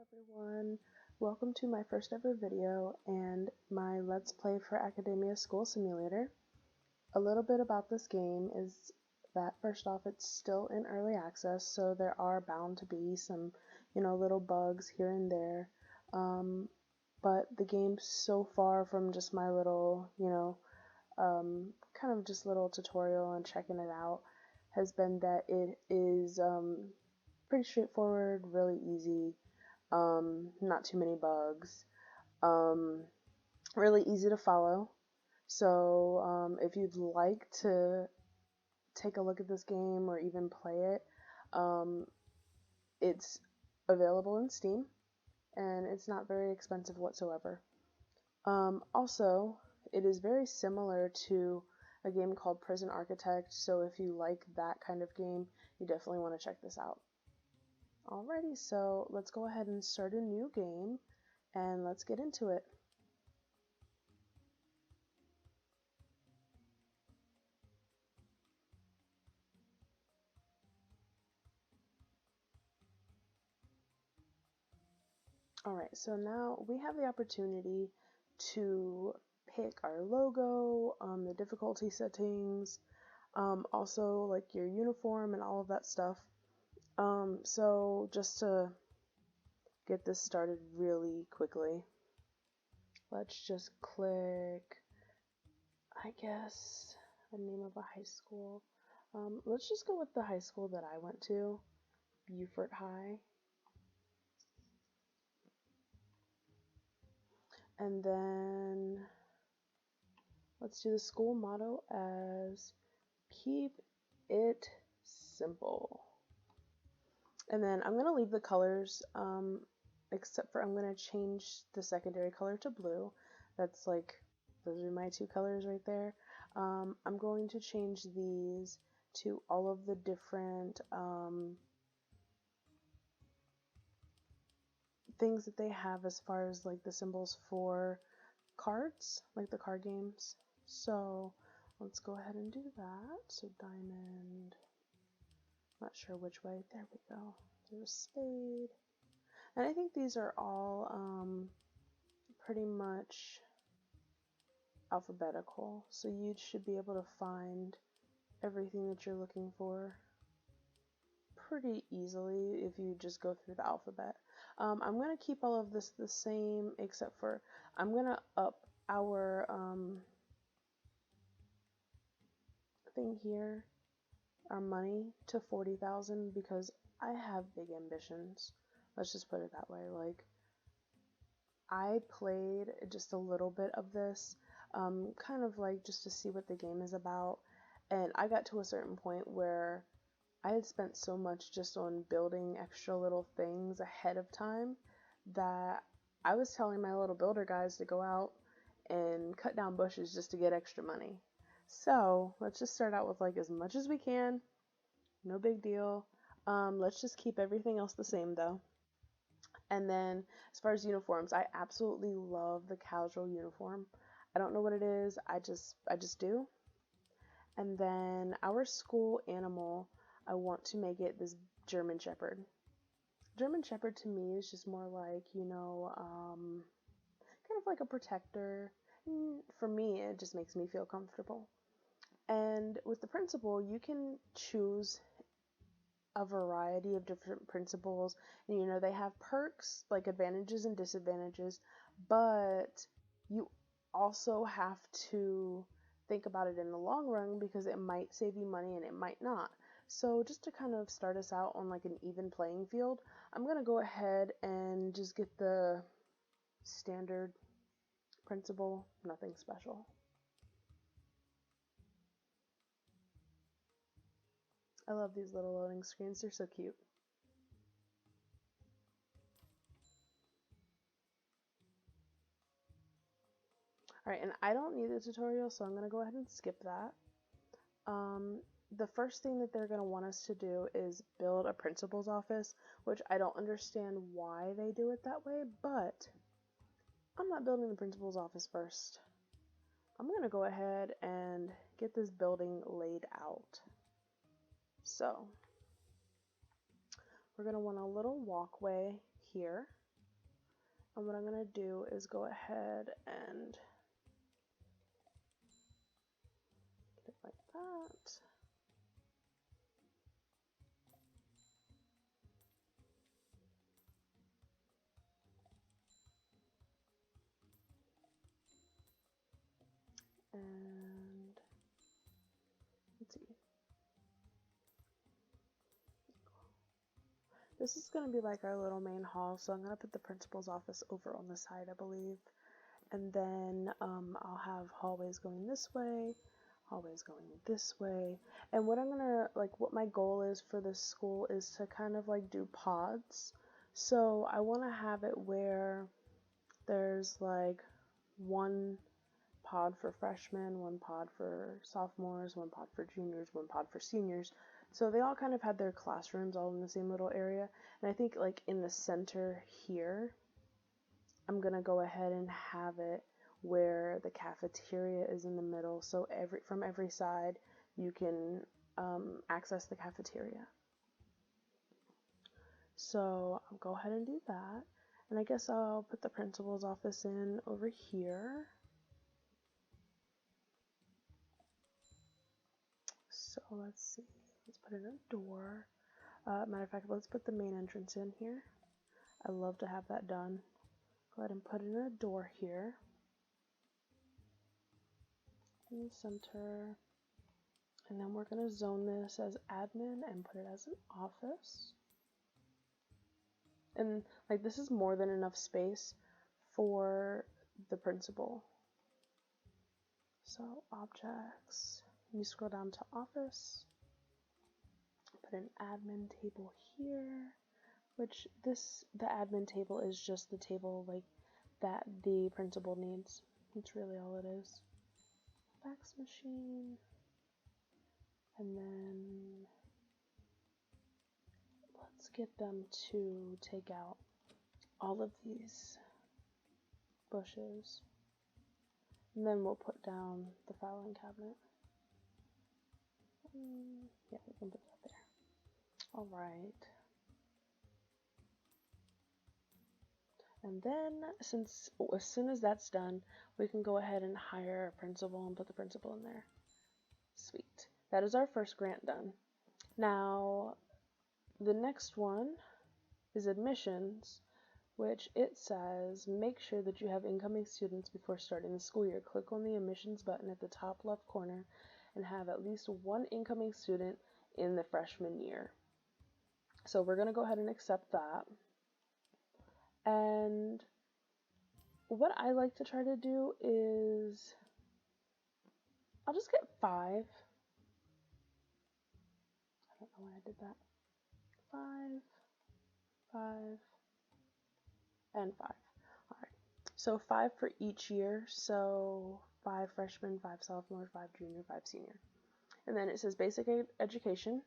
Everyone, welcome to my first ever video and my Let's Play for Academia School Simulator. A little bit about this game is that first off, it's still in early access, so there are bound to be some, little bugs here and there. But the game so far from just my little, kind of just little tutorial and checking it out has been that it is pretty straightforward, really easy. Not too many bugs, really easy to follow. So if you'd like to take a look at this game or even play it, it's available in Steam and it's not very expensive whatsoever. Also, it is very similar to a game called Prison Architect, so if you like that kind of game, you definitely want to check this out. Alrighty, so let's go ahead and start a new game, and let's get into it. Alright, so now we have the opportunity to pick our logo, the difficulty settings, also like your uniform and all of that stuff. So just to get this started really quickly, let's just click, I guess, the name of a high school. Let's just go with the high school that I went to, Beaufort High. And then let's do the school motto as keep it simple. And then I'm going to leave the colors, except for I'm going to change the secondary color to blue. That's like, those are my two colors right there. I'm going to change these to all of the different things that they have as far as like the symbols for cards, like the card games. So let's go ahead and do that. So diamond, not sure which way, there we go. There's a spade. And I think these are all pretty much alphabetical, so you should be able to find everything that you're looking for pretty easily if you just go through the alphabet. I'm going to keep all of this the same, except for I'm going to up our thing here, our money, to 40,000 because I have big ambitions. Let's just put it that way. Like, I played just a little bit of this, kind of like just to see what the game is about, and I got to a certain point where I had spent so much just on building extra little things ahead of time that I was telling my little builder guys to go out and cut down bushes just to get extra money. So let's just start out with like as much as we can, no big deal. Let's just keep everything else the same though. And then as far as uniforms, I absolutely love the casual uniform. I don't know what it is, I just do. And then our school animal, I want to make it this German Shepherd. German Shepherd to me is just more like, kind of like a protector. For me, it just makes me feel comfortable. And with the principal, you can choose a variety of different principles, and they have perks, like advantages and disadvantages, but you also have to think about it in the long run because it might save you money and it might not. So just to kind of start us out on like an even playing field, I'm gonna go ahead and just get the standard principle, nothing special. I love these little loading screens, they're so cute. Alright, and I don't need the tutorial, so I'm going to go ahead and skip that. The first thing that they're going to want us to do is build a principal's office, which I don't understand why they do it that way, but I'm not building the principal's office first. I'm going to go ahead and get this building laid out. So, we're going to want a little walkway here. And what I'm going to do is go ahead and get it like that. And let's see. This is going to be like our little main hall, so I'm going to put the principal's office over on the side, I believe. And then I'll have hallways going this way, hallways going this way. And what I'm going to, like, what my goal is for this school is to kind of like do pods. So I want to have it where there's like one pod for freshmen, one pod for sophomores, one pod for juniors, one pod for seniors. So they all kind of had their classrooms all in the same little area. And I think like in the center here, I'm going to go ahead and have it where the cafeteria is in the middle. So from every side, you can access the cafeteria. So I'll go ahead and do that. And I guess I'll put the principal's office in over here. So let's see, let's put in a door. Matter of fact, let's put the main entrance in here. I love to have that done. Go ahead and put in a door here. In the center. And then we're going to zone this as admin and put it as an office. And like this is more than enough space for the principal. So objects, you scroll down to office, put an admin table here, which the admin table is just the table like that the principal needs. That's really all it is. Fax machine, and then let's get them to take out all of these bushes, and then we'll put down the filing cabinet. Yeah, we can put that there. All right. And then, as soon as that's done, we can go ahead and hire a principal and put the principal in there. Sweet. That is our first grant done. Now, the next one is admissions, which it says, make sure that you have incoming students before starting the school year. Click on the admissions button at the top left corner and have at least one incoming student in the freshman year. So we're going to go ahead and accept that. And what I like to try to do is, I'll just get 5. I don't know why I did that. 5, 5, and 5. Alright, so 5 for each year. So 5 freshmen, 5 sophomores, 5 junior, 5 senior. And then it says basic education.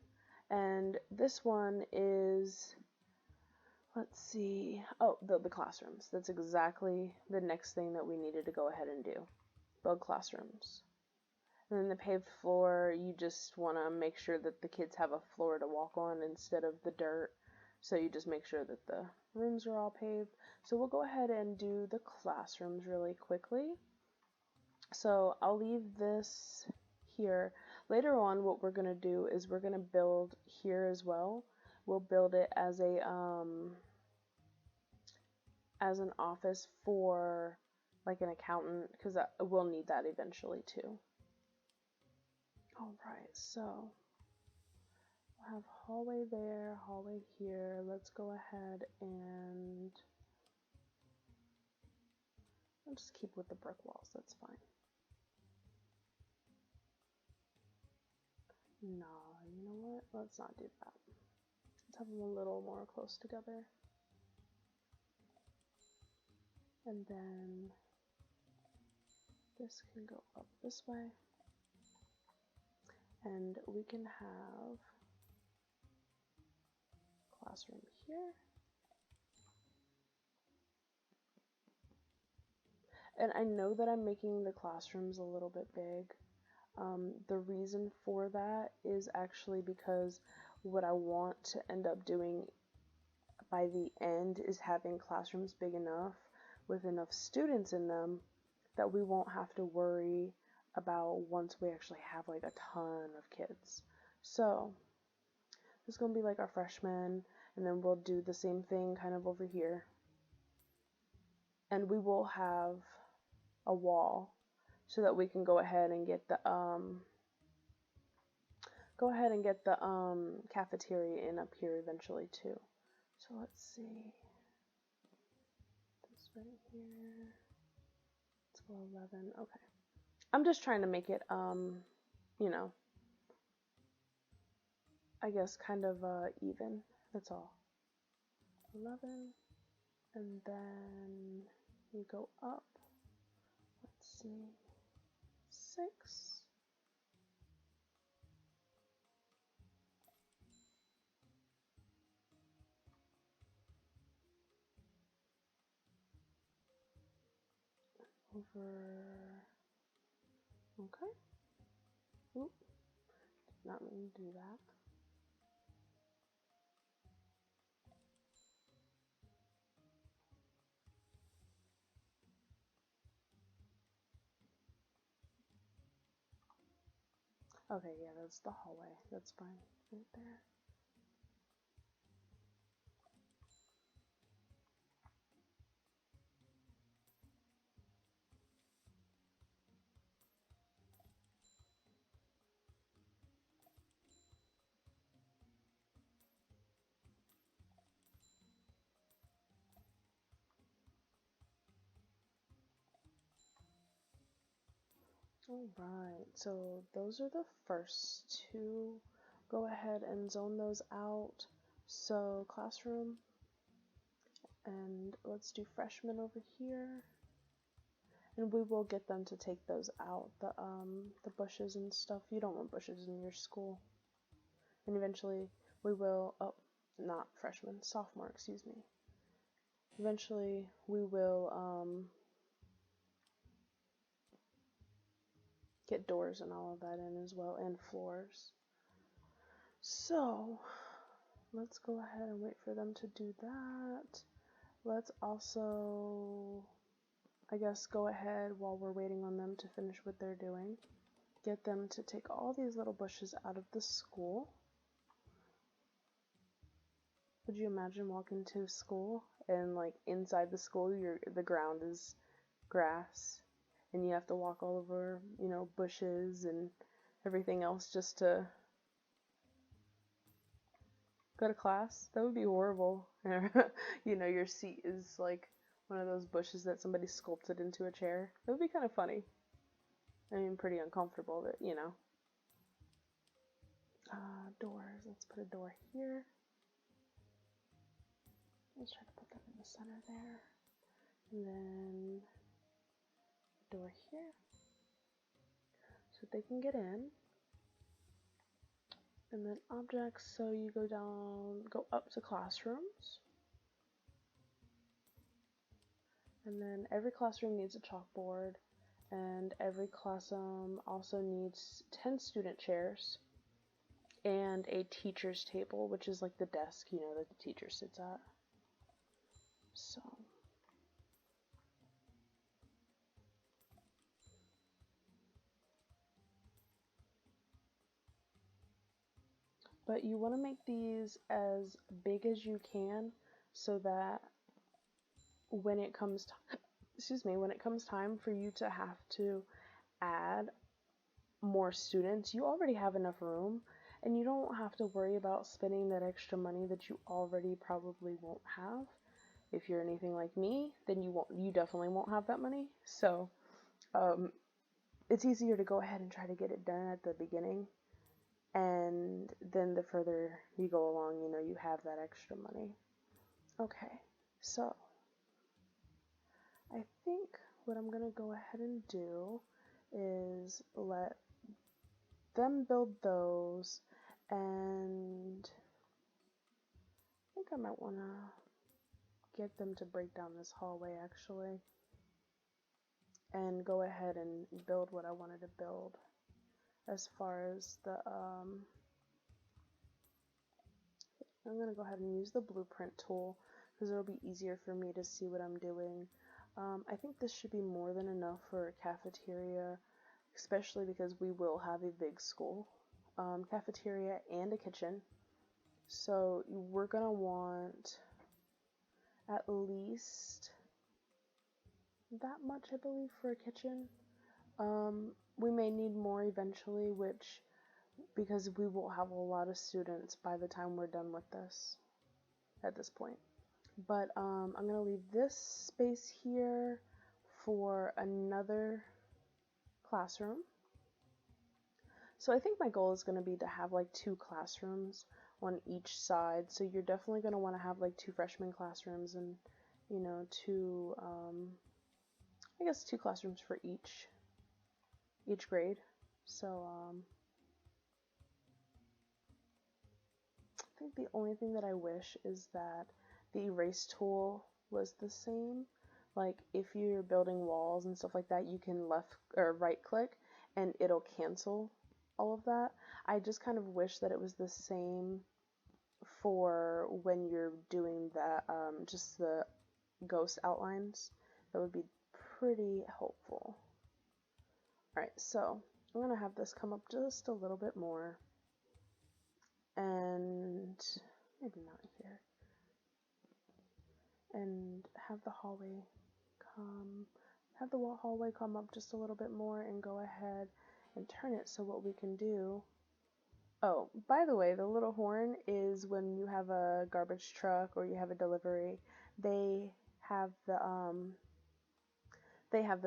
And this one is, let's see, oh, the classrooms. That's exactly the next thing that we needed to go ahead and do. Build classrooms. And then the paved floor, you just want to make sure that the kids have a floor to walk on instead of the dirt. So you just make sure that the rooms are all paved. So we'll go ahead and do the classrooms really quickly. So I'll leave this here. Later on, what we're going to do is we're going to build here as well. We'll build it as an office for like an accountant, because we'll need that eventually too. Alright, so we'll have hallway there, hallway here. Let's go ahead and I'll just keep with the brick walls, that's fine. No, you know what? Let's not do that. Let's have them a little more close together. And then this can go up this way. And we can have classroom here. And I know that I'm making the classrooms a little bit big. The reason for that is actually because what I want to end up doing by the end is having classrooms big enough with enough students in them that we won't have to worry about once we actually have like a ton of kids. So this is going to be like our freshmen, and then we'll do the same thing kind of over here. And we will have a wall so that we can go ahead and get the cafeteria in up here eventually too. So let's see. This right here. Let's go 11. Okay. I'm just trying to make it you know, I guess kind of even. That's all. 11, and then you go up. Let's see. 6. Over. Okay. Oop. Did not mean to do that. Okay, yeah, that's the hallway. That's fine. Right there. Alright, so those are the first two. Go ahead and zone those out. So classroom, and let's do freshmen over here. And we will get them to take those out, the bushes and stuff. You don't want bushes in your school. And eventually we will, oh, not freshmen, sophomore, excuse me. Eventually we will get doors and all of that in as well, and floors. So let's go ahead and wait for them to do that. Let's also, I guess, go ahead while we're waiting on them to finish what they're doing. Get them to take all these little bushes out of the school. Would you imagine walking to school and like inside the school the ground is grass and you have to walk all over, you know, bushes and everything else just to go to class? That would be horrible. You know, your seat is like one of those bushes that somebody sculpted into a chair. It would be kind of funny. I mean, pretty uncomfortable, but you know. Doors. Let's put a door here. Let's try to put them in the center there. And then a door here so they can get in. And then objects, so you go up to classrooms. And then every classroom needs a chalkboard, and every classroom also needs 10 student chairs and a teacher's table, which is like the desk, you know, that the teacher sits at. So but you want to make these as big as you can so that when it comes when it comes time for you to have to add more students, you already have enough room and you don't have to worry about spending that extra money that you already probably won't have. If you're anything like me, then you definitely won't have that money. So it's easier to go ahead and try to get it done at the beginning, and then the further you go along, you know, you have that extra money. Okay, so I think what I'm gonna go ahead and do is let them build those, and I think I might want to get them to break down this hallway actually and go ahead and build what I wanted to build as far as the I'm going to go ahead and use the blueprint tool because it'll be easier for me to see what I'm doing. I think this should be more than enough for a cafeteria, especially because we will have a big school. Cafeteria and a kitchen. So we're gonna want at least that much, I believe, for a kitchen. We may need more eventually, which, because we will have a lot of students by the time we're done with this, at this point. But I'm gonna leave this space here for another classroom. So I think my goal is going to be to have like 2 classrooms on each side. So you're definitely going to want to have like 2 freshman classrooms and, you know, 2, I guess 2 classrooms for each grade. So I think the only thing that I wish is that the erase tool was the same. Like if you're building walls and stuff like that, you can left or right click and it'll cancel all of that. I just kind of wish that it was the same for when you're doing that, just the ghost outlines. That would be pretty helpful. Alright, so I'm going to have this come up just a little bit more. And maybe not here. And have the hallway come up just a little bit more and go ahead and turn it so what we can do. Oh, by the way, the little horn is when you have a garbage truck or you have a delivery, they have their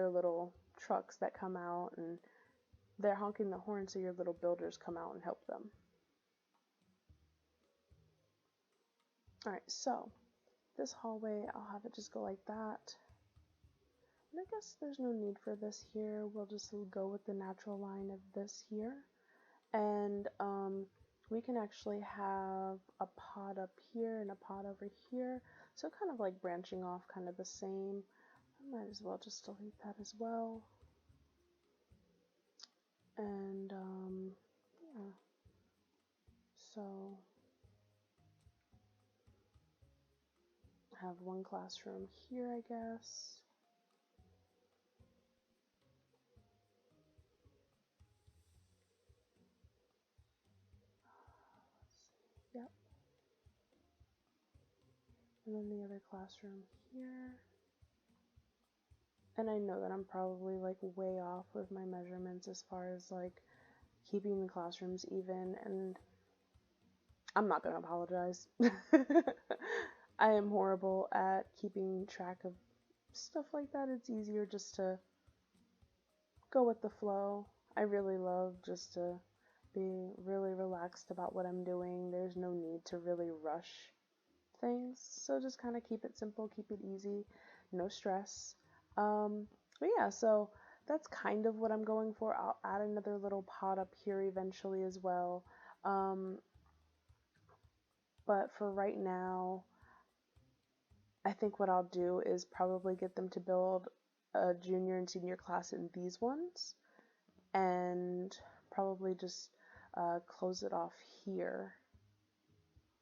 little trucks that come out and they're honking the horn so your little builders come out and help them. Alright, so this hallway, I'll have it just go like that. And I guess there's no need for this here. We'll just go with the natural line of this here. And we can actually have a pod up here and a pod over here. So kind of like branching off, kind of the same. I might as well just delete that as well. And yeah. So have one classroom here, I guess. Yep. And then the other classroom here. And I know that I'm probably like way off with my measurements as far as like keeping the classrooms even, and I'm not gonna apologize. I am horrible at keeping track of stuff like that. It's easier just to go with the flow. I really love just to be really relaxed about what I'm doing. There's no need to really rush things, so just kind of keep it simple, keep it easy, no stress. But yeah, so that's kind of what I'm going for. I'll add another little pot up here eventually as well. But for right now, I think what I'll do is probably get them to build a junior and senior class in these ones, and probably just close it off here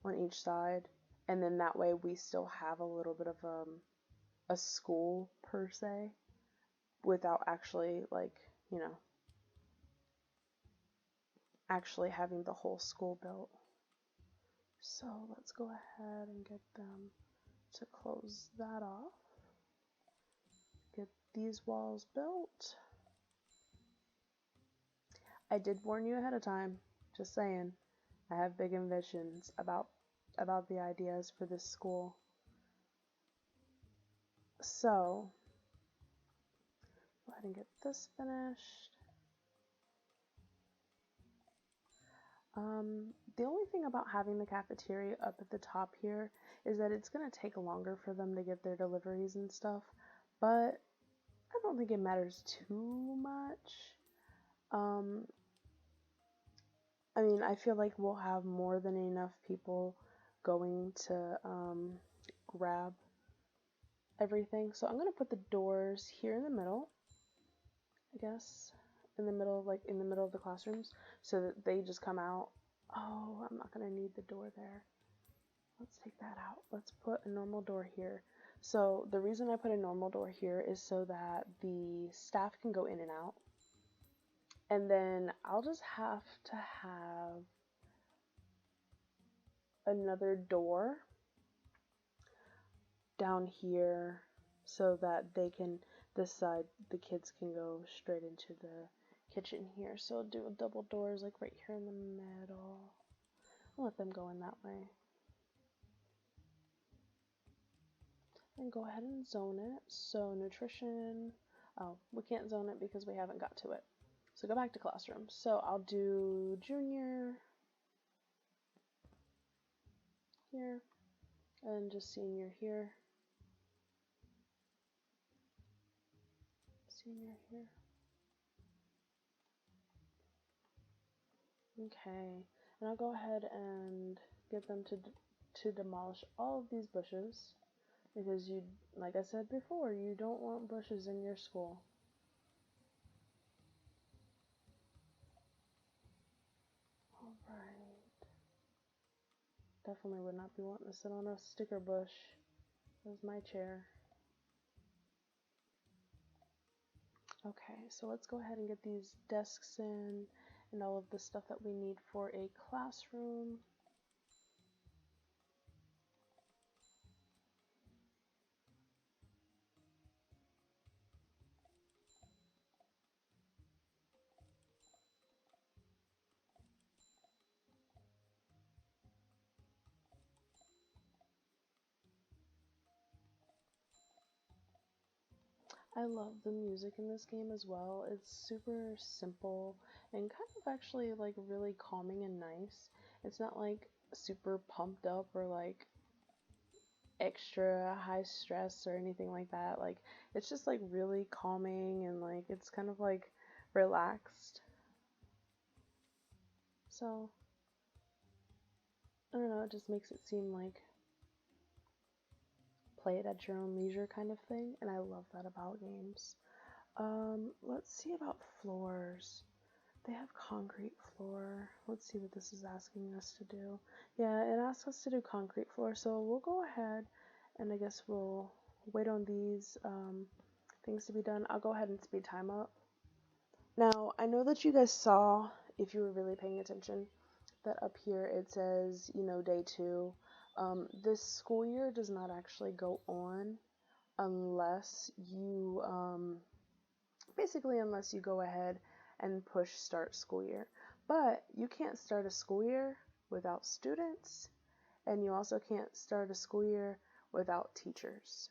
on each side, and then that way we still have a little bit of a school per se, without actually, like, you know, actually having the whole school built. So let's go ahead and get them to close that off. Get these walls built. I did warn you ahead of time, just saying. I have big ambitions about the ideas for this school. So, go ahead and get this finished. The only thing about having the cafeteria up at the top here is that it's going to take longer for them to get their deliveries and stuff, but I don't think it matters too much. I mean, I feel like we'll have more than enough people going to grab everything. So I'm going to put the doors here in the middle, I guess, in the middle of the classrooms, so that they just come out. Oh, I'm not going to need the door there. Let's take that out. Let's put a normal door here. So the reason I put a normal door here is so that the staff can go in and out. And then I'll just have to have another door down here so that this side, the kids can go straight into the kitchen here. So I'll do double doors like right here in the middle. I'll let them go in that way. And go ahead and zone it. So nutrition, oh, we can't zone it because we haven't got to it. So go back to classroom. So I'll do junior here and just senior here. Senior here. Okay, and I'll go ahead and get them to demolish all of these bushes because you, like I said before, you don't want bushes in your school. Alright. Definitely would not be wanting to sit on a sticker bush. That was my chair. Okay, so let's go ahead and get these desks in and all of the stuff that we need for a classroom. I love the music in this game as well. It's super simple and kind of actually like really calming and nice. It's not like super pumped up or like extra high stress or anything like that. Like it's just like really calming and like it's kind of like relaxed. So I don't know, it just makes it seem like play it at your own leisure kind of thing, and I love that about games. Let's see about floors. They have concrete floor. Let's see what this is asking us to do. Yeah, it asks us to do concrete floor, so we'll go ahead and I guess we'll wait on these things to be done. I'll go ahead and speed time up. Now, I know that you guys saw, if you were really paying attention, that up here it says, you know, day 2. This school year does not actually go on unless you, basically unless you go ahead and push start school year. But you can't start a school year without students, and you also can't start a school year without teachers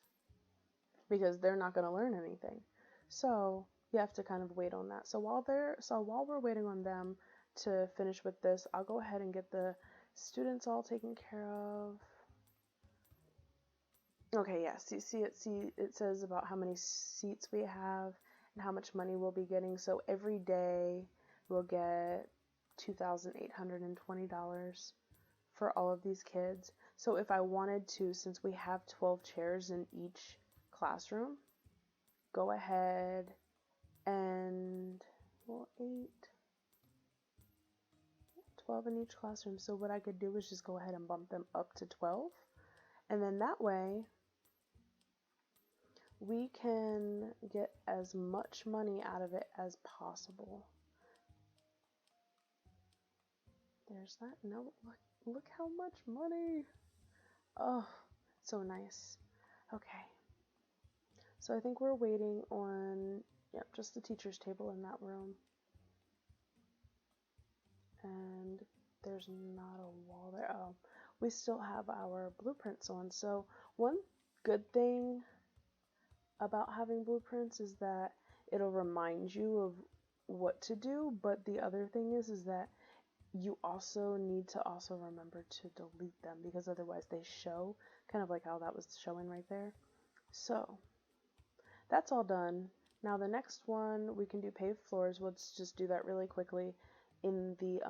because they're not going to learn anything. So you have to kind of wait on that. So while we're waiting on them to finish with this, I'll go ahead and get the students all taken care of. Okay, yes, you see it says about how many seats we have and how much money we'll be getting. So every day we'll get $2,820 for all of these kids. So if I wanted to, since we have 12 chairs in each classroom, go ahead and, well, 12 in each classroom. So what I could do is just go ahead and bump them up to 12. And then that way, we can get as much money out of it as possible. There's that. No, look how much money. Oh, so nice. Okay. So I think we're waiting on, yep, just the teacher's table in that room. And there's not a wall there. Oh, we still have our blueprints on. So one good thing about having blueprints is that it'll remind you of what to do, but the other thing is that you also need to also remember to delete them because otherwise they show, kind of like how that was showing right there. So that's all done. Now the next one, we can do paved floors. Let's just do that really quickly in the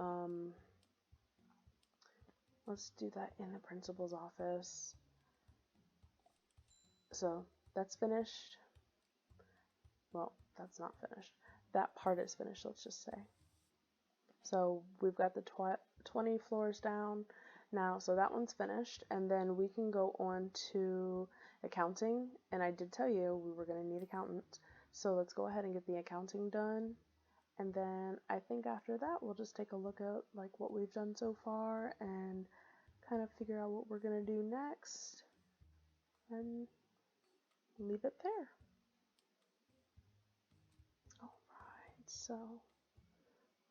let's do that in the principal's office. So that's finished. Well, that's not finished. That part is finished, let's just say. So we've got the 20 floors down. Now, so that one's finished, and then we can go on to accounting, and I did tell you we were going to need accountants, so let's go ahead and get the accounting done, and then I think after that we'll just take a look at like what we've done so far and kind of figure out what we're going to do next and leave it there. Alright, so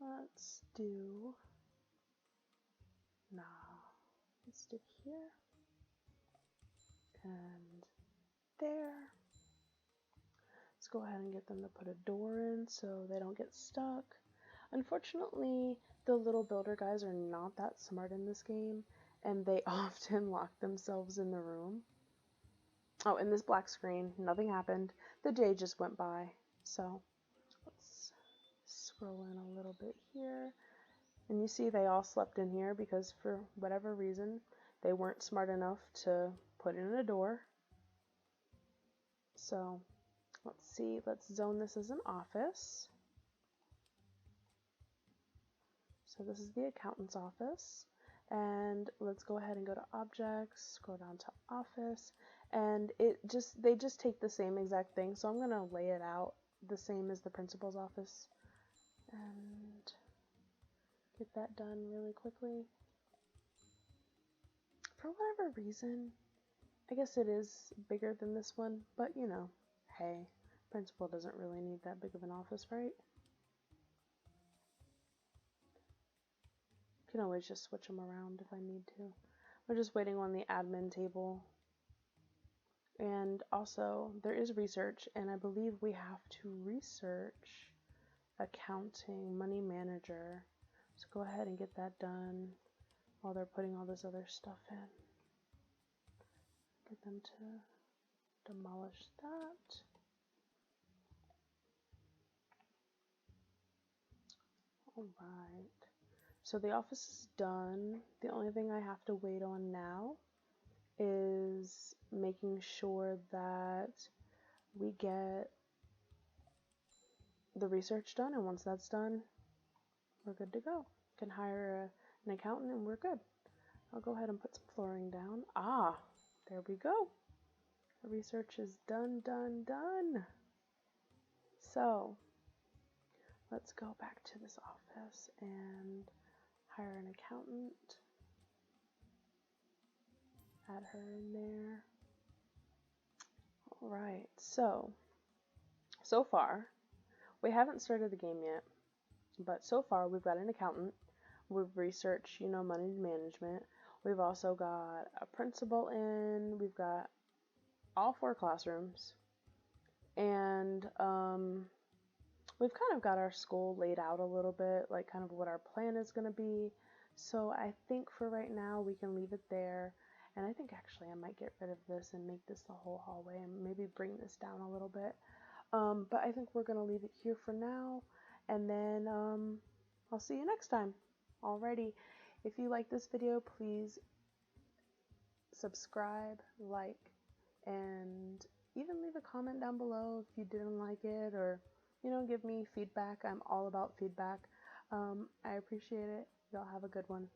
let's do, let's do here and there. Let's go ahead and get them to put a door in so they don't get stuck. Unfortunately, the little builder guys are not that smart in this game, and they often lock themselves in the room. Oh, and this black screen, nothing happened. The day just went by. So let's scroll in a little bit here. And you see they all slept in here because for whatever reason, they weren't smart enough to put in a door. So let's see, let's zone this as an office. So this is the accountant's office. And let's go ahead and go to objects, scroll down to office, and they just take the same exact thing. So I'm gonna lay it out the same as the principal's office and get that done really quickly. For whatever reason, I guess it is bigger than this one, but you know, hey, principal doesn't really need that big of an office, right? Can always just switch them around if I need to. We're just waiting on the admin table. And also, there is research, and I believe we have to research accounting, money manager. So go ahead and get that done while they're putting all this other stuff in. Get them to demolish that. Alright. So the office is done. The only thing I have to wait on now is making sure that we get the research done, and once that's done, we're good to go. Can hire an accountant and we're good. I'll go ahead and put some flooring down. Ah, there we go. The research is done. So let's go back to this office and hire an accountant. Add her in there. Alright, so far, we haven't started the game yet, but so far we've got an accountant. We've researched, money management. We've also got a principal in. We've got all 4 classrooms. And we've kind of got our school laid out a little bit, like kind of what our plan is going to be. So I think for right now we can leave it there. And I think actually I might get rid of this and make this the whole hallway and maybe bring this down a little bit. But I think we're going to leave it here for now. And then I'll see you next time. Alrighty, if you like this video, please subscribe, like, and even leave a comment down below if you didn't like it, or give me feedback. I'm all about feedback. I appreciate it. Y'all have a good one.